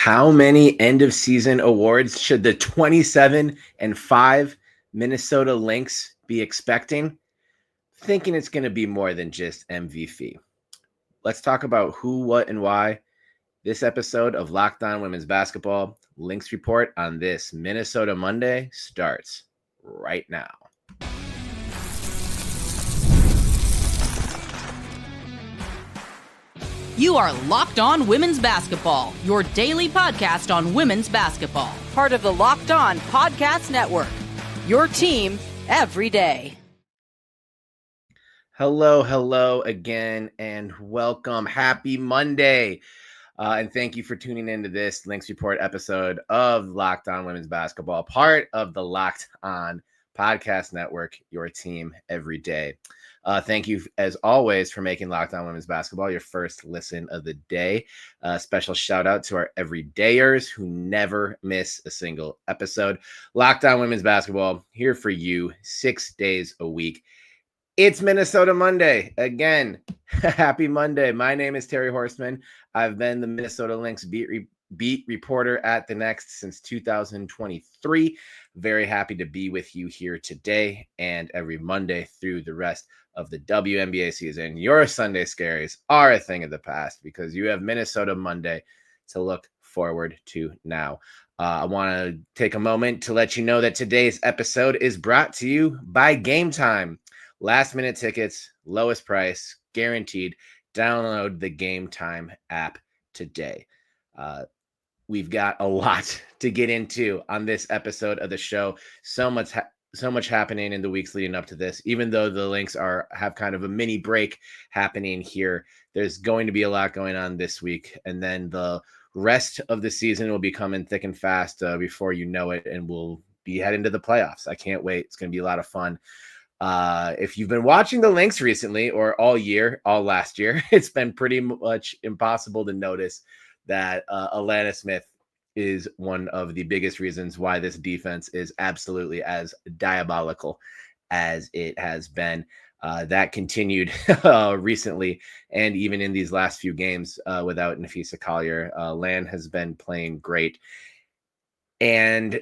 How many end of season awards should the 27-5 Minnesota Lynx be expecting? Thinking it's going to be more than just MVP. Let's talk about who, what, and why. This episode of Locked On Women's Basketball Lynx Report on this Minnesota Monday starts right now. You are Locked On Women's Basketball, your daily podcast on women's basketball. Part of the Locked On Podcast Network, your team every day. Hello again, and welcome. Happy Monday. And thank you for tuning into this Lynx Report episode of Locked On Women's Basketball, part of the Locked On Podcast Network, your team every day. Thank you, as always, for making Locked On Women's Basketball your first listen of the day. Special shout out to our everydayers who never miss a single episode. Locked On Women's Basketball, here for you 6 days a week. It's Minnesota Monday. Again, happy Monday. My name is Terry Horstman. I've been the Minnesota Lynx beat reporter at the Next since 2023. Very happy to be with you here today and every Monday through the rest of the WNBA season. Your Sunday scaries are a thing of the past because you have Minnesota Monday to look forward to now. I want to take a moment to let you know that today's episode is brought to you by Game Time. Last minute tickets, lowest price, guaranteed. Download the Game Time app today. We've got a lot to get into on this episode of the show. So much happening in the weeks leading up to this. Even though the Lynx have kind of a mini break happening here, there's going to be a lot going on this week, and then the rest of the season will be coming thick and fast before you know it, and we'll be heading to the playoffs. I can't wait. It's going to be a lot of fun. If you've been watching the Lynx recently or all last year, it's been pretty much impossible to notice that Alanna Smith is one of the biggest reasons why this defense is absolutely as diabolical as it has been. That continued recently, and even in these last few games without Napheesa Collier. Lan has been playing great. And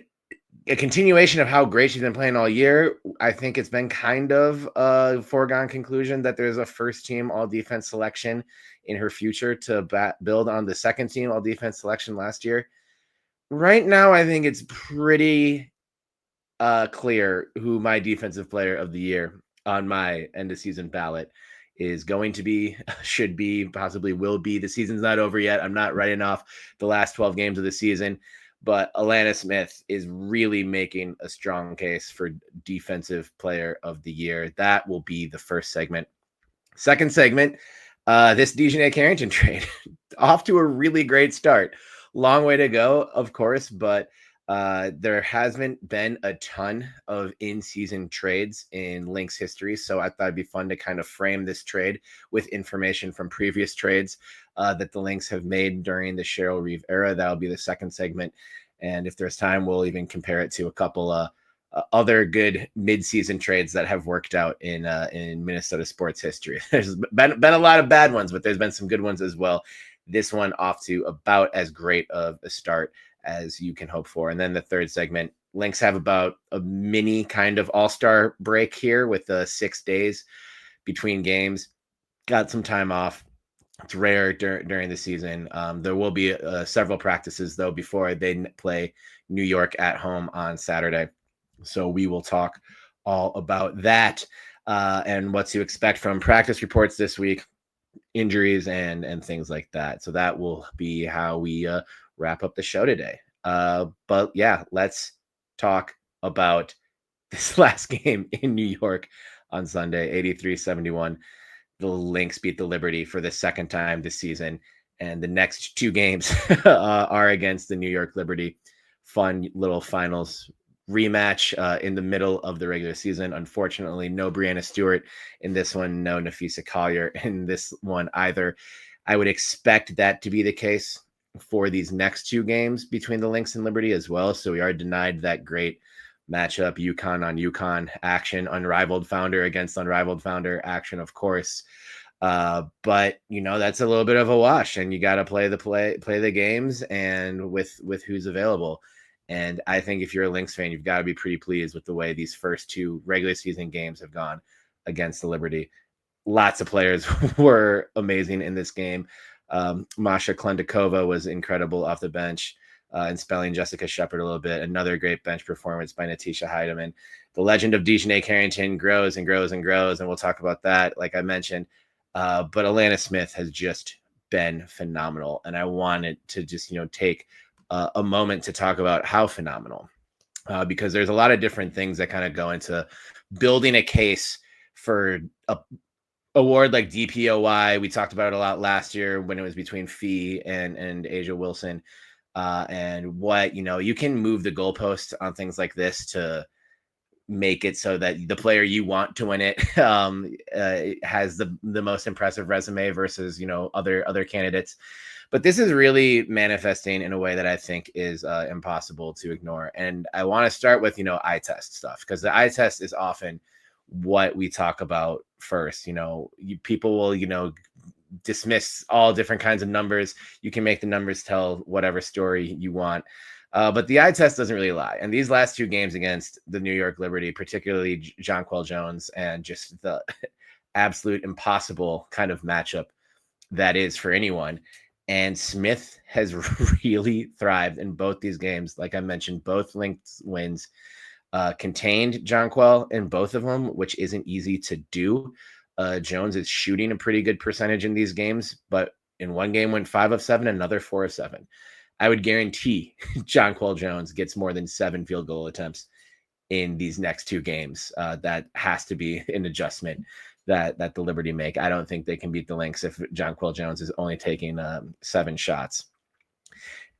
a continuation of how great she's been playing all year. I think it's been kind of a foregone conclusion that there's a first team all defense selection in her future to build on the second team all defense selection last year. Right now, I think it's pretty clear who my defensive player of the year on my end of season ballot is going to be, should be, possibly will be. The season's not over yet. I'm not writing off the last 12 games of the season. But Alanna Smith is really making a strong case for defensive player of the year. That will be the first segment. Second segment, this DiJonai Carrington trade. Off to a really great start. Long way to go, of course, but there hasn't been a ton of in-season trades in Lynx history, so I thought it'd be fun to kind of frame this trade with information from previous trades that the Lynx have made during the Cheryl Reeve era. That'll be the second segment, and if there's time, we'll even compare it to a couple other good mid-season trades that have worked out in Minnesota sports history. There's been a lot of bad ones, but there's been some good ones as well. This one off to about as great of a start as you can hope for. And then the third segment, Lynx have about a mini kind of all-star break here with 6 days between games. Got some time off. It's rare during the season. There will be several practices, though, before they play New York at home on Saturday. So we will talk all about that and what to expect from practice reports this week, injuries, and things like that. So that will be how we wrap up the show today. But yeah, let's talk about this last game in New York on Sunday, 83-71. The Lynx beat the Liberty for the second time this season. And the next two games are against the New York Liberty. Fun little finals rematch in the middle of the regular season. Unfortunately, no Breanna Stewart in this one, no Napheesa Collier in this one either. I would expect that to be the case for these next two games between the Lynx and Liberty as well. So we are denied that great matchup, UConn on UConn action, unrivaled founder against unrivaled founder action, of course. But that's a little bit of a wash, and you got to play the games and with who's available. And I think if you're a Lynx fan, you've got to be pretty pleased with the way these first two regular season games have gone against the Liberty. Lots of players were amazing in this game. Masha Klendikova was incredible off the bench, and spelling Jessica Shepard a little bit. Another great bench performance by Natisha Heidemann. The legend of DiJonai Carrington grows and grows and grows, and we'll talk about that, like I mentioned. But Alanna Smith has just been phenomenal, and I wanted to just take a moment to talk about how phenomenal, because there's a lot of different things that kind of go into building a case for a award like DPOY. We talked about it a lot last year when it was between Fee and A'ja Wilson, and what you can move the goalpost on things like this to make it so that the player you want to win it has the most impressive resume versus other candidates. But this is really manifesting in a way that I think is impossible to ignore. And I want to start with eye test stuff, because the eye test is often what we talk about first. People will dismiss all different kinds of numbers. You can make the numbers tell whatever story you want. But the eye test doesn't really lie. And these last two games against the New York Liberty, particularly Jonquel Jones, and just the absolute impossible kind of matchup that is for anyone. And Smith has really thrived in both these games. Like I mentioned, both Lynx wins contained Jonquel in both of them, which isn't easy to do. Jones is shooting a pretty good percentage in these games, but in one game went 5 of 7, another 4 of 7. I would guarantee Jonquel Jones gets more than 7 field goal attempts in these next two games. That has to be an adjustment that the Liberty make. I don't think they can beat the Lynx if Jonquel Jones is only taking 7 shots.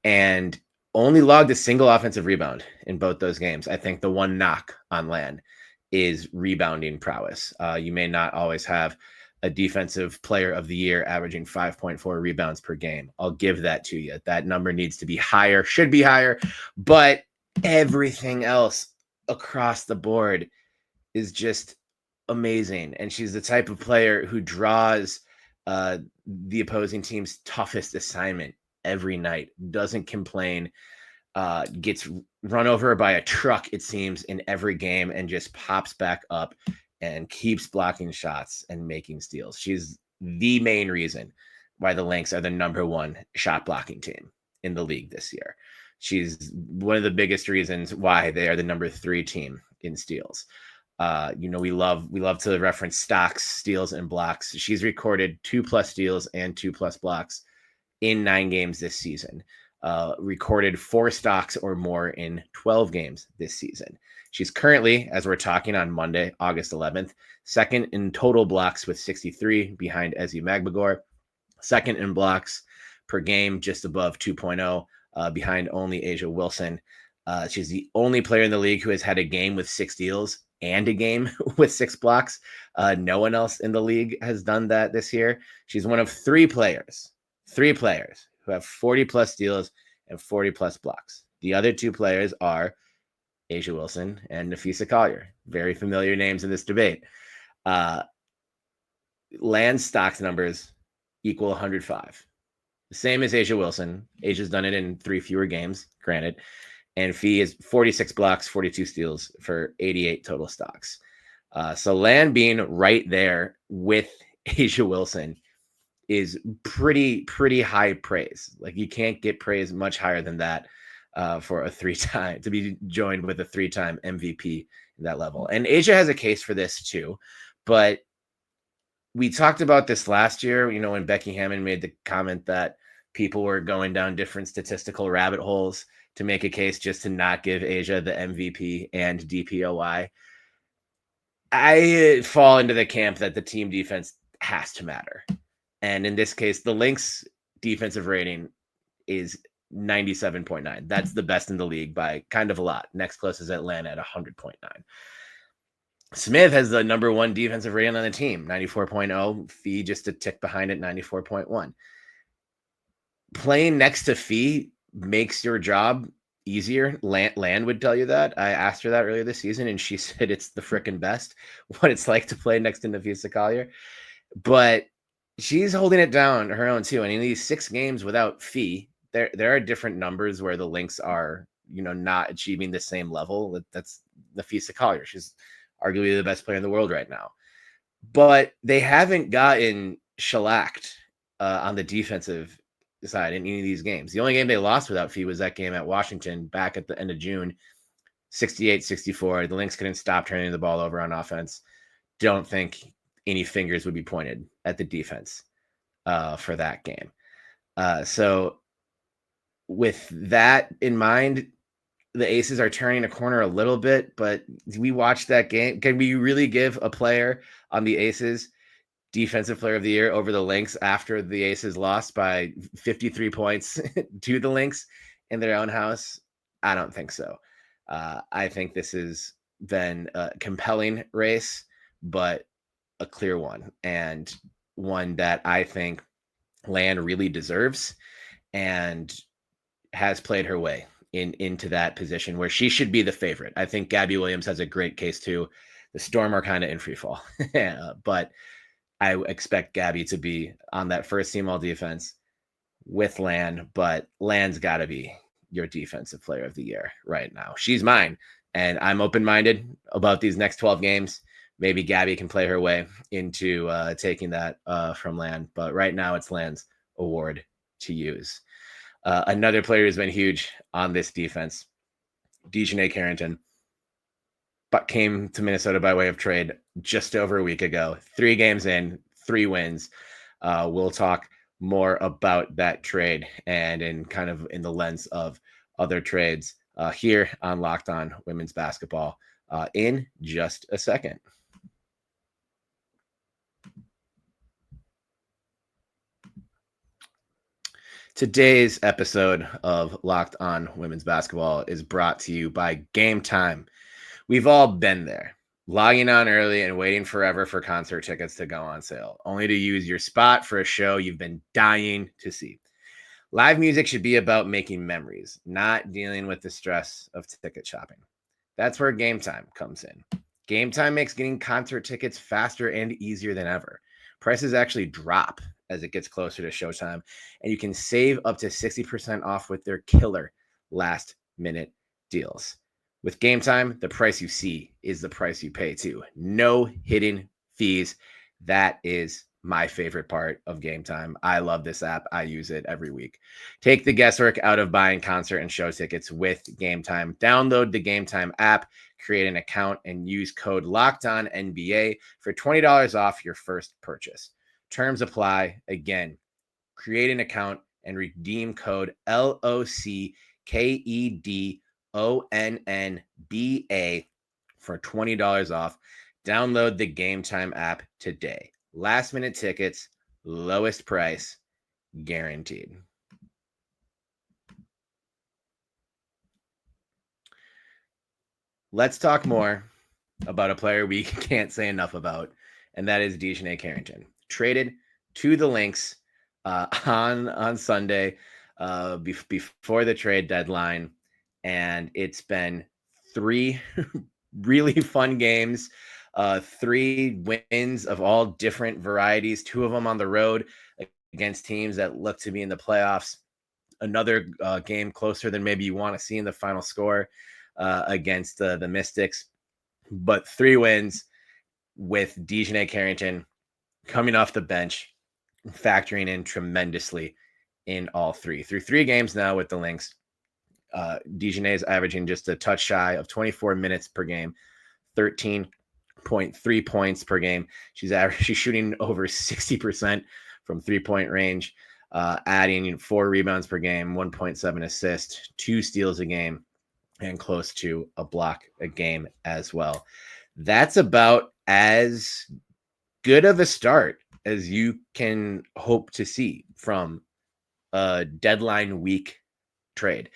And only logged a single offensive rebound in both those games. I think the one knock on Lan is rebounding prowess. You may not always have a defensive player of the year averaging 5.4 rebounds per game. I'll give that to you. That number needs to be higher, should be higher, but everything else across the board is just amazing. And she's the type of player who draws the opposing team's toughest assignment every night, doesn't complain, gets run over by a truck, it seems, in every game, and just pops back up and keeps blocking shots and making steals. She's the main reason why the Lynx are the #1 shot blocking team in the league this year. She's one of the biggest reasons why they are the #3 team in steals. We love to reference stocks, steals, and blocks. She's recorded 2+ steals and 2+ blocks in 9 games this season. Recorded 4 stocks or more in 12 games this season. She's currently, as we're talking on Monday, August 11th, second in total blocks with 63, behind Ezi Magbagor. Second in blocks per game, just above 2.0, behind only A'ja Wilson. She's the only player in the league who has had a game with 6 steals and a game with 6 blocks. No one else in the league has done that this year. She's one of 3 players who have 40+ steals and 40+ blocks. The other 2 players are A'ja Wilson and Napheesa Collier. Very familiar names in this debate. Land stocks numbers equal 105. The same as A'ja Wilson. A'ja's done it in 3 fewer games, granted. And Fee is 46 blocks, 42 steals for 88 total stocks. So Lan being right there with A'ja Wilson is pretty high praise. Like, you can't get praise much higher than that for a 3-time, to be joined with a 3-time MVP at that level. And A'ja has a case for this too, but we talked about this last year, when Becky Hammon made the comment that people were going down different statistical rabbit holes to make a case just to not give A'ja the MVP and DPOY. I fall into the camp that the team defense has to matter. And in this case, the Lynx defensive rating is 97.9. That's the best in the league by kind of a lot. Next closest is Atlanta at 100.9. Smith has the #1 defensive rating on the team, 94.0. Fee just a tick behind at 94.1. Playing next to Fee makes your job easier. Land would tell you that. I asked her that earlier this season, and she said it's the frickin' best what it's like to play next to Napheesa Collier. But she's holding it down her own too. And in these 6 games without Fee, there are different numbers where the Lynx are, not achieving the same level. That's Nafisa Collier. She's arguably the best player in the world right now. But they haven't gotten shellacked on the defensive side in any of these games. The only game they lost without Fee was that game at Washington back at the end of June, 68-64. The Lynx couldn't stop turning the ball over on offense. Don't think any fingers would be pointed at the defense for that game. So with that in mind, the Aces are turning a corner a little bit, but we watched that game. Can we really give a player on the Aces Defensive Player of the Year over the Lynx after the Aces lost by 53 points to the Lynx in their own house? I don't think so. I think this has been a compelling race, but a clear one, and one that I think Lan really deserves and has played her way into that position where she should be the favorite. I think Gabby Williams has a great case too. The Storm are kind of in free fall, but I expect Gabby to be on that first team all defense with Lan, but Lan's got to be your defensive player of the year right now. She's mine, and I'm open-minded about these next 12 games. Maybe Gabby can play her way into taking that from Lan, but right now it's Lan's award to use. Another player who's been huge on this defense, DiJonai Carrington, but came to Minnesota by way of trade just over a week ago. 3 games in, 3 wins. We'll talk more about that trade and in kind of in the lens of other trades here on Locked On Women's Basketball in just a second. Today's episode of Locked On Women's Basketball is brought to you by Game Time. We've all been there, logging on early and waiting forever for concert tickets to go on sale, only to use your spot for a show you've been dying to see. Live music should be about making memories, not dealing with the stress of ticket shopping. That's where Game Time comes in. Game Time makes getting concert tickets faster and easier than ever. Prices actually drop as it gets closer to showtime, and you can save up to 60% off with their killer last-minute deals. With Game Time, the price you see is the price you pay too. No hidden fees. That is my favorite part of Game Time. I love this app. I use it every week. Take the guesswork out of buying concert and show tickets with Game Time. Download the Game Time app, create an account, and use code LOCKEDONNBA for $20 off your first purchase. Terms apply. Again, create an account and redeem code LOCKEDONNBA for $20 off. Download the Game Time app today. Last minute tickets, lowest price, guaranteed. Let's talk more about a player we can't say enough about, and that is DiJonai Carrington. Traded to the Lynx on Sunday before the trade deadline, and it's been 3 really fun games. 3 wins of all different varieties, 2 of them on the road against teams that look to be in the playoffs. Another game closer than maybe you want to see in the final score against the Mystics. But 3 wins with DiJonai Carrington coming off the bench, factoring in tremendously in all 3. Through 3 games now with the Lynx, DiJonai is averaging just a touch shy of 24 minutes per game, 13.3 points per game. She's shooting over 60% from 3-point range, adding 4 rebounds per game, 1.7 assists, 2 steals a game, and close to a block a game as well. That's about as good of a start as you can hope to see from a deadline week trade.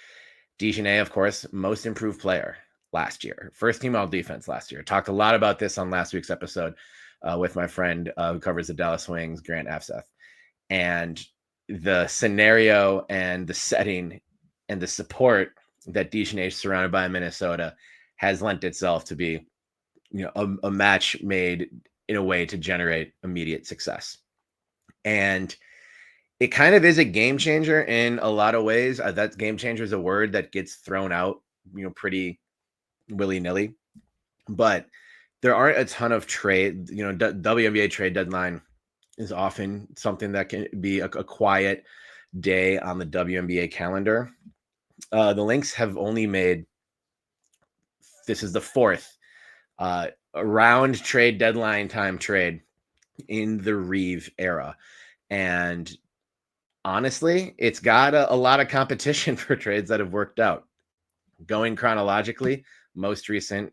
DiJonai, of course, most improved player last year, first team all defense last year. Talked a lot about this on last week's episode with my friend who covers the Dallas Wings, Grant Afseth. And the scenario and the setting and the support that DiJonai is surrounded by in Minnesota has lent itself to be, a match made in a way to generate immediate success. And it kind of is a game changer in a lot of ways. That game changer is a word that gets thrown out, pretty willy-nilly. But there aren't a ton of trade. WNBA trade deadline is often something that can be a quiet day on the WNBA calendar. The Lynx have only made, this is the fourth around trade deadline time trade in the Reeve era. And honestly, it's got a lot of competition for trades that have worked out. Going chronologically, most recent,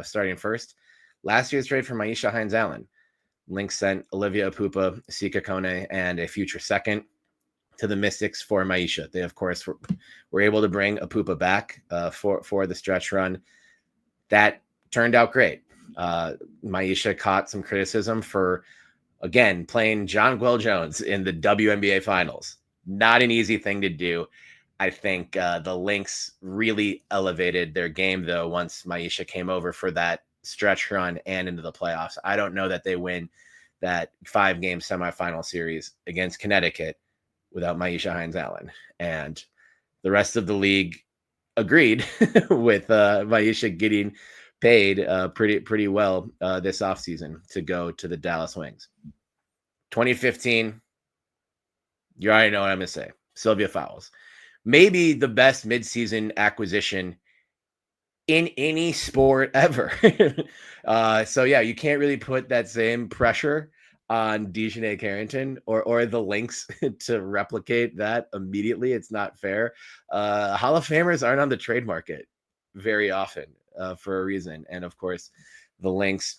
starting first, last year's trade for Myisha Hines-Allen. Lynx sent Olivia Apupa, Sika Kone, and a future second to the Mystics for Myisha. They, of course, were able to bring Apupa back for the stretch run. That turned out great. Myisha caught some criticism for, again, playing Jonquel Jones in the WNBA Finals. Not an easy thing to do. I think the Lynx really elevated their game, though, once Myisha came over for that stretch run and into the playoffs. I don't know that they win that 5-game semifinal series against Connecticut without Myisha Hines-Allen. And the rest of the league agreed with Myisha getting paid pretty well this offseason to go to the Dallas Wings. 2015, you already know what I'm going to say. Sylvia Fowles. Maybe the best midseason acquisition in any sport ever. So yeah, you can't really put that same pressure on DiJonai Carrington or the Lynx to replicate that immediately. It's not fair. Hall of Famers aren't on the trade market very often for a reason. And of course, the Lynx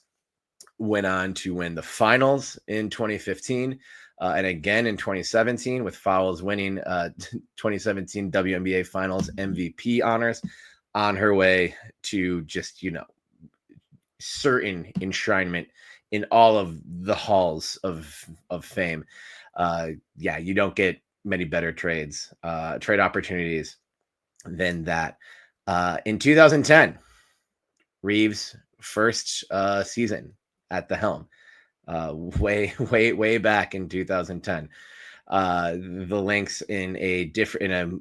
went on to win the finals in 2015 and again in 2017, with Fowles winning 2017 WNBA Finals MVP honors, on her way to just, certain enshrinement in all of the halls of fame. You don't get many better trade opportunities than that. In 2010, Reeves' first season at the helm, way back in 2010. The Lynx in a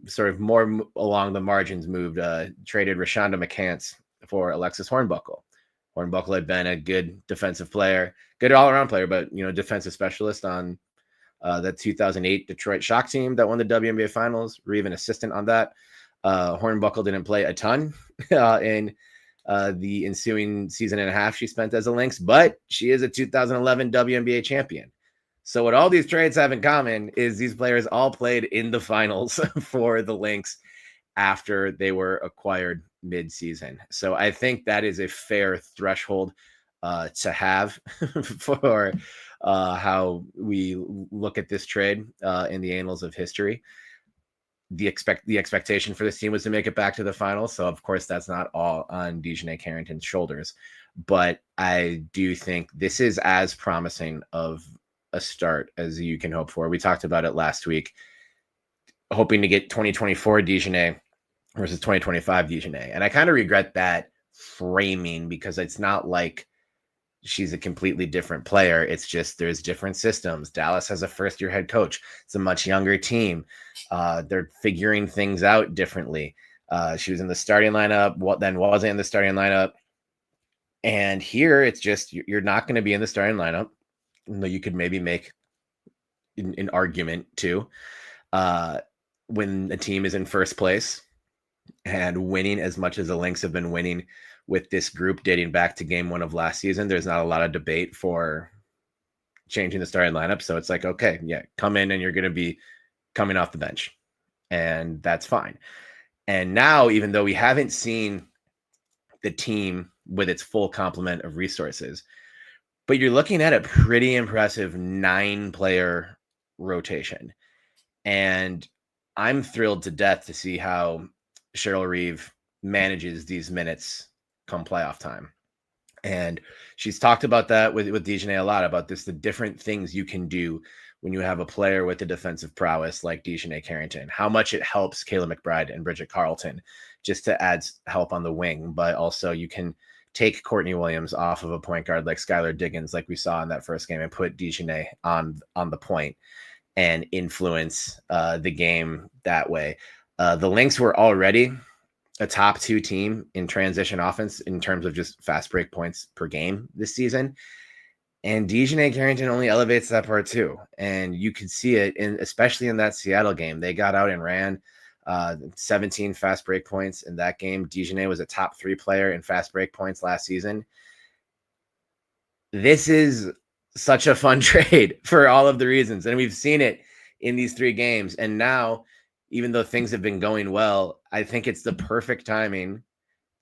sort of more along the margins move, traded Rashonda McCants for Alexis Hornbuckle. Hornbuckle had been a good defensive player, good all-around player, but defensive specialist on that 2008 Detroit Shock team that won the WNBA Finals. Reeve an assistant on that. Hornbuckle didn't play a ton in the ensuing season and a half she spent as a Lynx, but she is a 2011 WNBA champion. So what all these trades have in common is these players all played in the finals for the Lynx after they were acquired mid-season. So I think that is a fair threshold to have for how we look at this trade in the annals of history. The expectation for this team was to make it back to the finals. So of course that's not all on DiJonai Carrington's shoulders, but I do think this is as promising of a start as you can hope for. We talked about it last week, hoping to get 2024 DiJonai versus 2025 DiJonai. And I kind of regret that framing, because it's not like she's a completely different player. It's just there's different systems. Dallas has a first-year head coach. It's a much younger team. They're figuring things out differently. She was in the starting lineup, then wasn't in the starting lineup. And here it's just you're not going to be in the starting lineup. Though you could maybe make an argument too, when the team is in first place and winning as much as the Lynx have been winning with this group dating back to game 1 of last season. There's not a lot of debate for changing the starting lineup. So it's like, okay, yeah, come in and you're going to be coming off the bench, and that's fine. And now, even though we haven't seen the team with its full complement of resources, but you're looking at a pretty impressive 9-player rotation. And I'm thrilled to death to see how Cheryl Reeve manages these minutes come playoff time. And she's talked about that with DiJonai a lot, about the different things you can do when you have a player with a defensive prowess like DiJonai Carrington, how much it helps Kayla McBride and Bridget Carlton just to add help on the wing, but also you can take Courtney Williams off of a point guard like Skylar Diggins, like we saw in that first game, and put DiJonai on the point and influence the game that way. The Lynx were already a top 2 team in transition offense in terms of just fast break points per game this season. And DiJonai Carrington only elevates that part too. And you could see it especially in that Seattle game. They got out and ran 17 fast break points in that game. DiJonai was a top 3 player in fast break points last season. This is such a fun trade for all of the reasons. And we've seen it in these 3 games. And now, even though things have been going well, I think it's the perfect timing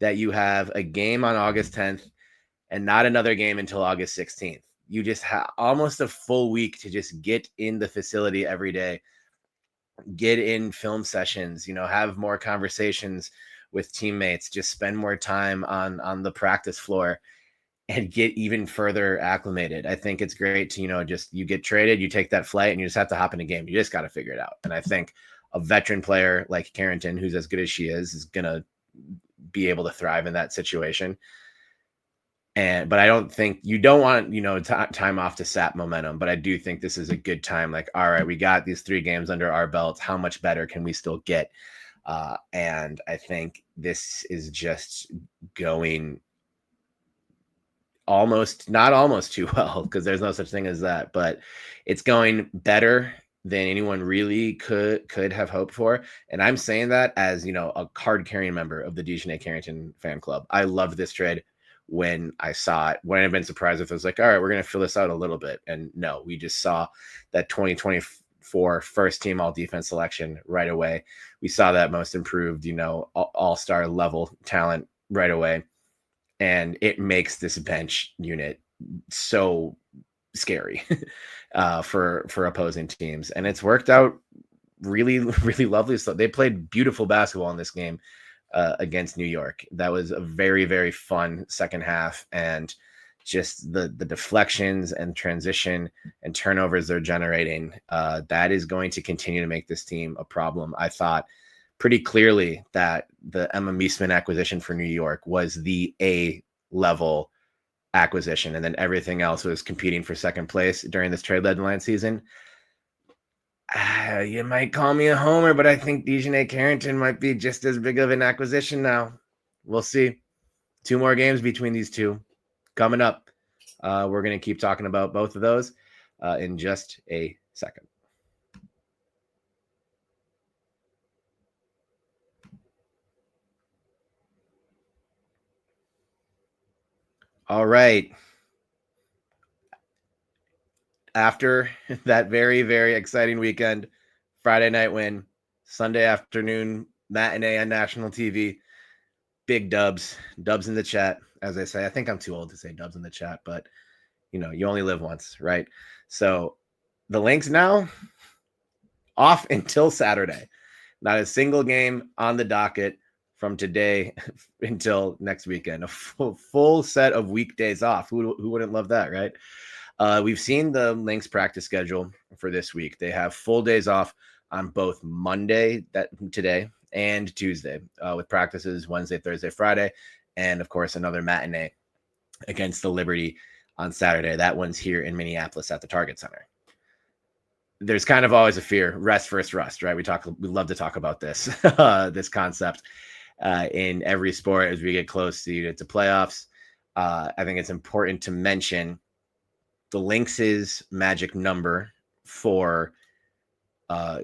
that you have a game on August 10th and not another game until August 16th. You just have almost a full week to just get in the facility every day, get in film sessions, have more conversations with teammates, just spend more time on the practice floor and get even further acclimated. I think it's great to, just you get traded, you take that flight and you just have to hop in a game. You just got to figure it out. And I think a veteran player like Carrington, who's as good as she is going to be able to thrive in that situation. But I don't think you don't want, time off to sap momentum, but I do think this is a good time. Like, all right, we got these 3 games under our belts. How much better can we still get? And I think this is just going not almost too well, because there's no such thing as that, but it's going better than anyone really could have hoped for. And I'm saying that as, a card-carrying member of the DiJonai Carrington fan club. I loved this trade when I saw it. Wouldn't have been surprised if it was like, all right, we're going to fill this out a little bit. And no, we just saw that 2024 first team all defense selection right away. We saw that most improved, all-star level talent right away. And it makes this bench unit so scary for opposing teams. And it's worked out really, really lovely. So they played beautiful basketball in this game against New York. That was a very, very fun second half. And just the deflections and transition and turnovers they're generating, that is going to continue to make this team a problem. I thought pretty clearly that the Emma Meesman acquisition for New York was the A-level acquisition, and then everything else was competing for second place during this trade deadline season. You might call me a homer, but I think DiJonai Carrington might be just as big of an acquisition now. We'll see. 2 more games between these 2 coming up. We're going to keep talking about both of those in just a second. All right. After that very, very exciting weekend, Friday night win, Sunday afternoon matinee on national TV, big dubs in the chat, as I say. I think I'm too old to say dubs in the chat, but you only live once, right? So the Lynx now off until Saturday. Not a single game on the docket from today until next weekend. A full set of weekdays off. Who wouldn't love that, right? We've seen the Lynx practice schedule for this week. They have full days off on both Monday, today, and Tuesday, with practices Wednesday, Thursday, Friday, and of course another matinee against the Liberty on Saturday. That one's here in Minneapolis at the Target Center. There's kind of always a fear, rest first rust, right? We love to talk about this this concept in every sport as we get close to playoffs. I think it's important to mention the Lynx's magic number for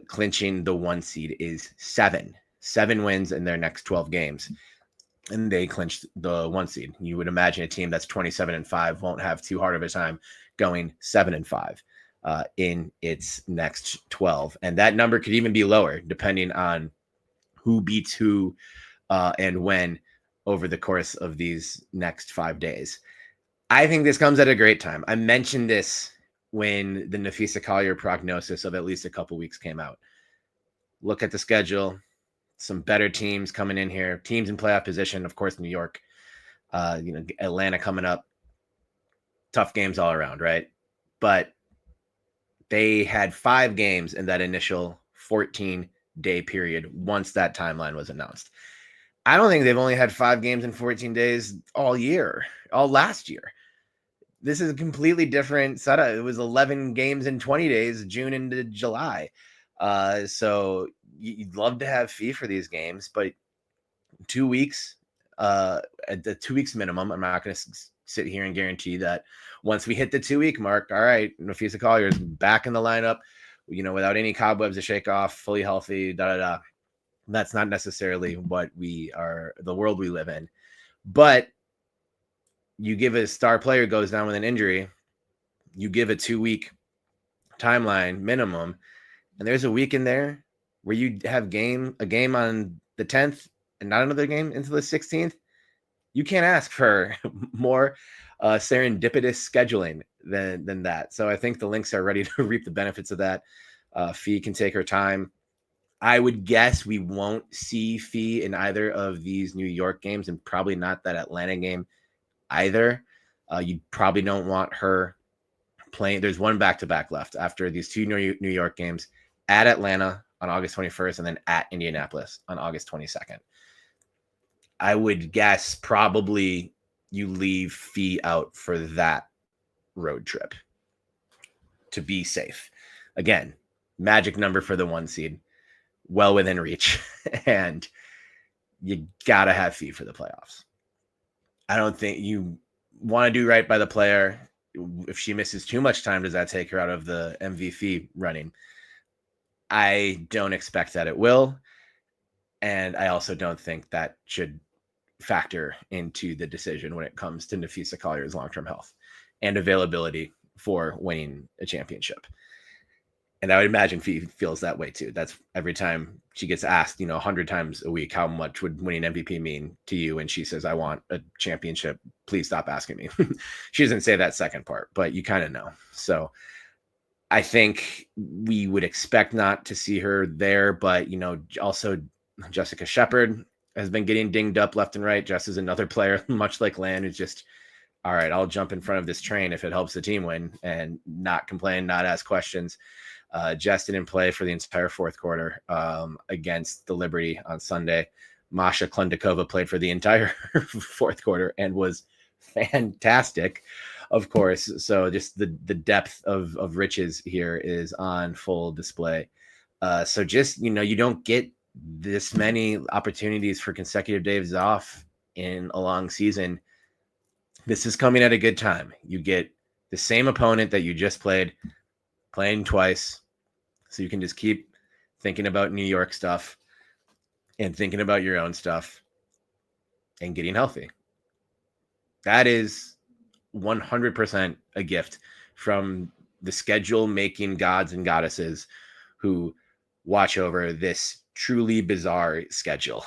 clinching the 1 seed is 7 wins in their next 12 games. And they clinched the 1 seed. You would imagine a team that's 27-5 won't have too hard of a time going 7-5 in its next 12. And that number could even be lower depending on who beats who and when over the course of these next 5 days. I think this comes at a great time. I mentioned this when the Nafisa Collier prognosis of at least a couple weeks came out. Look at the schedule. Some better teams coming in here. Teams in playoff position, of course, New York. Atlanta coming up. Tough games all around, right? But they had 5 games in that initial 14-day period once that timeline was announced. I don't think they've only had 5 games in 14 days all last year. This is a completely different setup. It was 11 games in 20 days, June into July. So you'd love to have fee for these games, but 2 weeks, at the 2 weeks minimum. I'm not going to sit here and guarantee that once we hit the 2-week mark, all right, Napheesa Collier is back in the lineup, without any cobwebs to shake off, fully healthy, That's not necessarily what the world we live in. But you give a star player goes down with an injury, you give a 2-week timeline minimum, and there's a week in there where you have a game on the 10th and not another game until the 16th. You can't ask for more serendipitous scheduling than that. So I think the Lynx are ready to reap the benefits of that. Fee can take her time. I would guess we won't see Fee in either of these New York games, and probably not that Atlanta game either. You probably don't want her playing. There's one back-to-back left after these 2 New York games, at Atlanta on August 21st and then at Indianapolis on August 22nd. I would guess probably you leave Fee out for that road trip to be safe. Again, magic number for the 1 seed, well within reach, and you gotta have Fee for the playoffs. I don't think you want to do right by the player. If she misses too much time, does that take her out of the MVP running? I don't expect that it will, and I also don't think that should factor into the decision when it comes to Napheesa Collier's long-term health and availability for winning a championship. And I would imagine Fee feels that way too. That's every time she gets asked, 100 times a week, how much would winning MVP mean to you? And she says, I want a championship. Please stop asking me. She doesn't say that second part, but you kind of know. So I think we would expect not to see her there, but, also Jessica Shepard has been getting dinged up left and right. Jess is another player, much like Lan, who's just, all right, I'll jump in front of this train if it helps the team win and not complain, not ask questions. Jess didn't play for the entire fourth quarter against the Liberty on Sunday. Masha Klendikova played for the entire fourth quarter and was fantastic, of course. So just the depth of riches here is on full display. So just, you don't get this many opportunities for consecutive days off in a long season. This is coming at a good time. You get the same opponent that you just playing twice. So you can just keep thinking about New York stuff and thinking about your own stuff and getting healthy. That is 100% a gift from the schedule making gods and goddesses who watch over this truly bizarre schedule.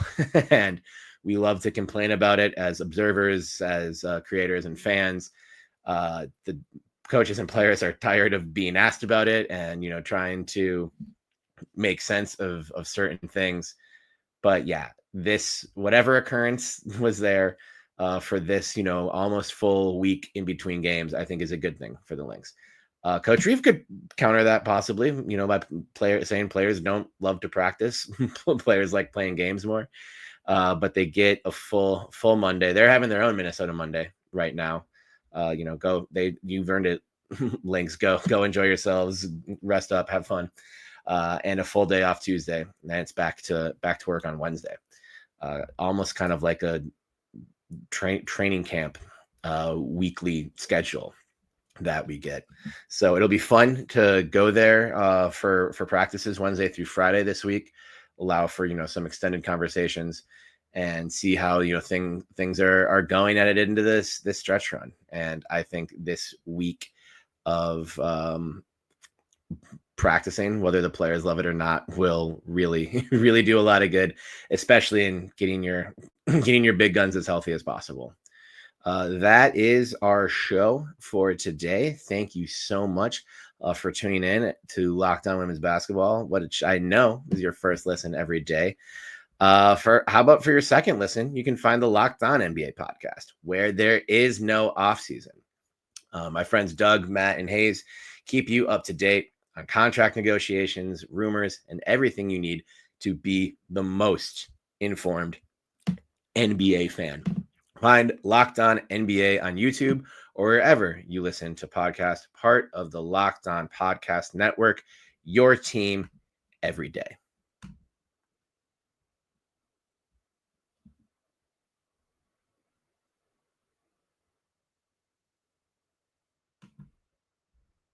And we love to complain about it as observers, as creators and fans. The coaches and players are tired of being asked about it and, trying to make sense of certain things. But yeah, this, whatever occurrence was there for this, almost full week in between games, I think is a good thing for the Lynx. Coach Reeve could counter that possibly, by saying players don't love to practice. Players like playing games more, but they get a full Monday. They're having their own Minnesota Monday right now. You've earned it. Lynx, go enjoy yourselves, rest up, have fun, and a full day off Tuesday. And then it's back to work on Wednesday. Almost kind of like a training camp weekly schedule that we get. So it'll be fun to go there for practices Wednesday through Friday this week. Allow for some extended conversations and see how things are going at it into this stretch run. And I think this week of practicing, whether the players love it or not, will really really do a lot of good, especially in getting your big guns as healthy as possible. That is our show for today. Thank you so much for tuning in to Locked On Women's Basketball, which I know is your first listen every day. How about for your second listen, you can find the Locked On NBA podcast, where there is no off season. My friends Doug, Matt, and Hayes keep you up to date on contract negotiations, rumors, and everything you need to be the most informed NBA fan. Find Locked On NBA on YouTube or wherever you listen to podcasts, part of the Locked On Podcast Network, your team every day.